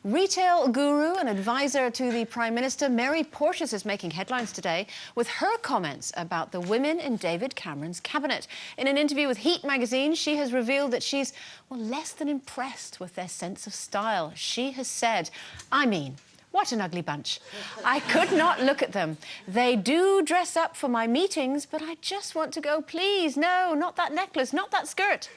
Retail guru and advisor to the Prime Minister, Mary Portas, is making headlines today with her comments about the women in David Cameron's cabinet. In an interview with Heat magazine, she has revealed that she's, well, less than impressed with their sense of style. She has said, I mean, what an ugly bunch. I could not look at them. They do dress up for my meetings, but I just want to go, please, no, not that necklace, not that skirt.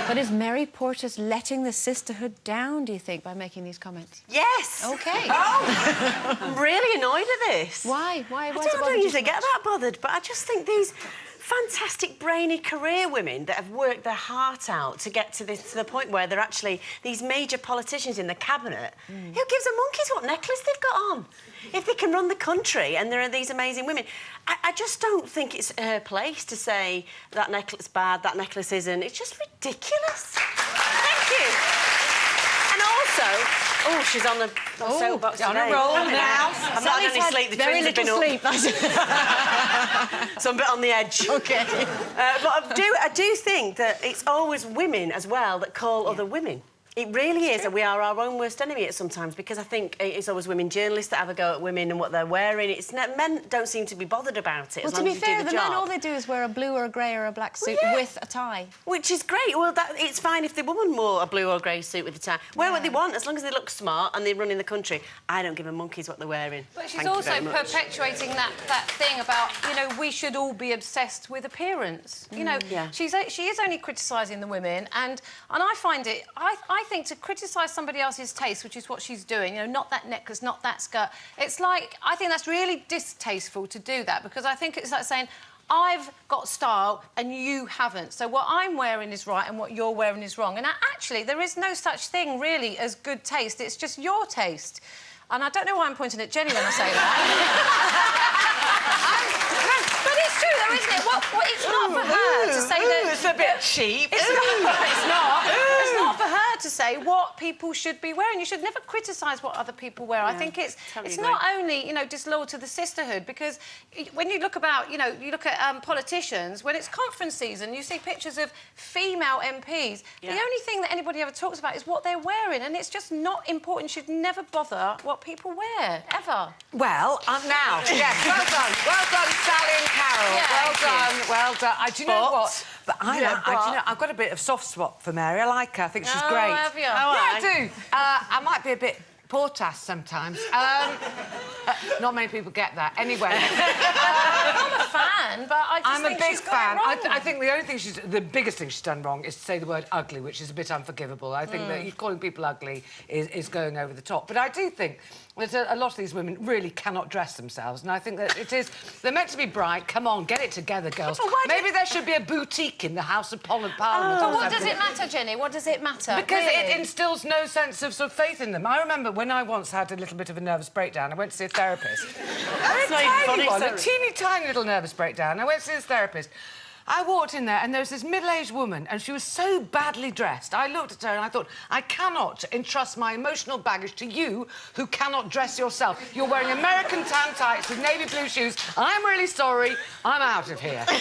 But is Mary Portas letting the sisterhood down, do you think, by making these comments? Yes. OK. Oh, I'm really annoyed at this. Why? I don't usually get that bothered, but I just think these fantastic, brainy career women that have worked their heart out to get to the point where they're actually these major politicians in the cabinet. Who gives a monkeys what necklace they've got on? If they can run the country and there are these amazing women, I just don't think it's her place to say that necklace bad, that necklace isn't. It's just ridiculous. Thank you. And also, oh, she's on the soapbox today. On a roll now. I've not had any sleep. The twins have been up. So I'm a bit on the edge. OK. But I do think that it's always women as well that call other women. It really is, and we are our own worst enemy at sometimes, because I think it's always women journalists that have a go at women and what they're wearing. Men don't seem to be bothered about it. Well, as to long be as you fair, do the the job. men, all they do is wear a blue or a grey or a black suit with a tie. Which is great. Well, it's fine if the woman wore a blue or grey suit with a tie. Wear what they want, as long as they look smart and they run in the country. I don't give a monkeys what they're wearing. But she's also perpetuating that thing about, you know, we should all be obsessed with appearance. You know, she is only criticising the women, and I find it... I think to criticise somebody else's taste, which is what she's doing, you know, not that necklace, not that skirt, it's like... I think that's really distasteful to do that, because I think it's like saying, I've got style and you haven't. So what I'm wearing is right and what you're wearing is wrong. And actually, there is no such thing, really, as good taste. It's just your taste. And I don't know why I'm pointing at Jenny when I say that. But it's true, though, isn't it? It's not for her to say that... It's a bit cheap. It's not. It's not for her to say what people should be wearing. You should never criticise what other people wear. I think it's not only, you know, disloyal to the sisterhood, because when you look about, you know, you look at politicians, when it's conference season, you see pictures of female MPs. The only thing that anybody ever talks about is what they're wearing, and it's just not important. You should never bother what people wear, ever. Well, now, yes, well done, Sally and Carol. Well done. Do you know what? But I've got a bit of soft spot for Mary. I like her. I think she's great. Have you? I do. I might be a bit Portas sometimes. Not many people get that. Anyway. I'm a fan, but I just think she's got it wrong. I think the only thing the biggest thing she's done wrong is to say the word ugly, which is a bit unforgivable. I think that calling people ugly is going over the top. But I do think that a lot of these women really cannot dress themselves, and I think that they're meant to be bright. Come on, get it together, girls. Maybe there should be a boutique in the House of Parliament. But what does it matter, Jenny? What does it matter? Because it instills no sense of sort of faith in them. I remember when I once had a little bit of a nervous breakdown, I went to see a therapist. A teeny tiny little nervous breakdown. I went to see this therapist. I walked in there and there was this middle-aged woman and she was so badly dressed. I looked at her and I thought, I cannot entrust my emotional baggage to you who cannot dress yourself. You're wearing American tan tights with navy blue shoes. I'm really sorry. I'm out of here. But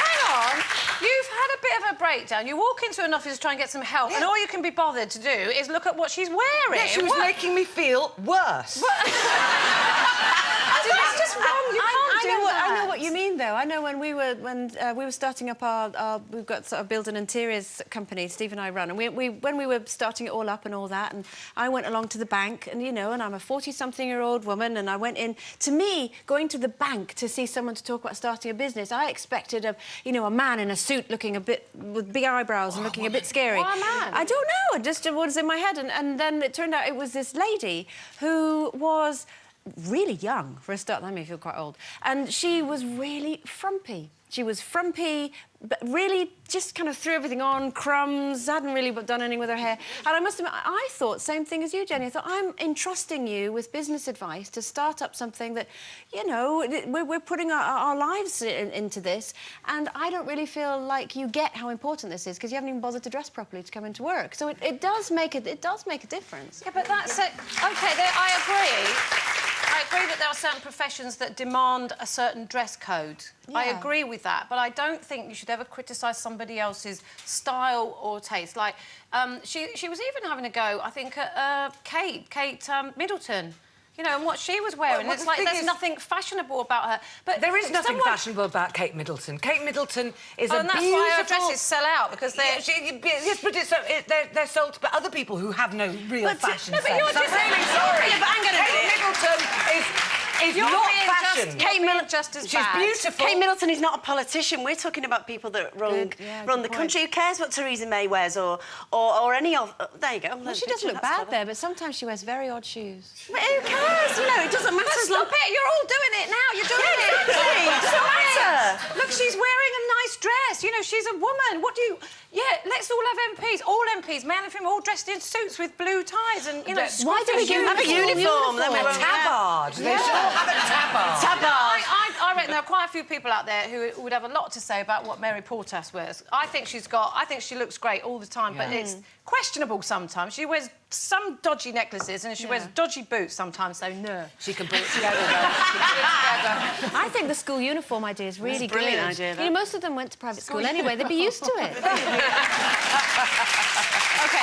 hang on. You've had a bit of a breakdown. You walk into an office to try and get some help, and all you can be bothered to do is look at what she's wearing. Yeah, she was making me feel worse. It's just wrong. You can't do that. I know what you mean, though. I know when we were starting up we've got sort of build and interiors company, Steve and I run, and when we were starting it all up and all that, and I went along to the bank, and you know, and I'm a 40-something-year-old woman, and I went in. To me, going to the bank to see someone to talk about starting a business, I expected a man in a suit looking a bit with big eyebrows and looking a bit scary. Why a man? I don't know. Just what was in my head, and then it turned out it was this lady who was really young for a start. That made me feel quite old. And she was really frumpy. She was frumpy, but really just kind of threw everything on, crumbs, hadn't really done anything with her hair. And I must admit, I thought, same thing as you, Jenny. I thought, I'm entrusting you with business advice to start up something that, you know, we're putting our lives into this, and I don't really feel like you get how important this is, because you haven't even bothered to dress properly to come into work. So it does make a difference. Yeah, but that's it. OK, I agree. agree that there are certain professions that demand a certain dress code. I agree with that, but I don't think you should ever criticise somebody else's style or taste. Like, she was even having a go, I think, at Kate Middleton. You know, and what she was wearing. Well, it's like there's nothing fashionable about her. But there is nothing fashionable about Kate Middleton. Kate Middleton is a and that's beautiful... why her dresses sell out, because they're... Yes, but they're sold to other people who have no real fashion sense. But you're just... I'm really sorry. Yeah, but hang on a Kate minute. Middleton is You're not being fashion. Kate Middleton just as She's bad. beautiful. Kate Middleton is not a politician. We're talking about people that run the country. Who cares what Theresa May wears or any of... there you go. Well, she does look bad there, but sometimes she wears very odd shoes. But who cares? You know, it doesn't matter. Stop it! You're all doing it now. You're doing it. Exactly. It doesn't matter. Look, she's wearing a nice dress. You know, she's a woman. What do you... Yeah, let's all have MPs. All MPs, male and female, all dressed in suits with blue ties and, you know... Why do we give have a uniform? Then we A won't tabard. They should all have a tabard. I reckon there are quite a few people out there who would have a lot to say about what Mary Portas wears. I think she looks great all the time, but it's questionable sometimes. She wears some dodgy necklaces and she wears dodgy boots sometimes, so no. She can put it together, though. I think the school uniform idea is really good. Brilliant idea, You know, most of them went to private school anyway. They'd be used to it. OK.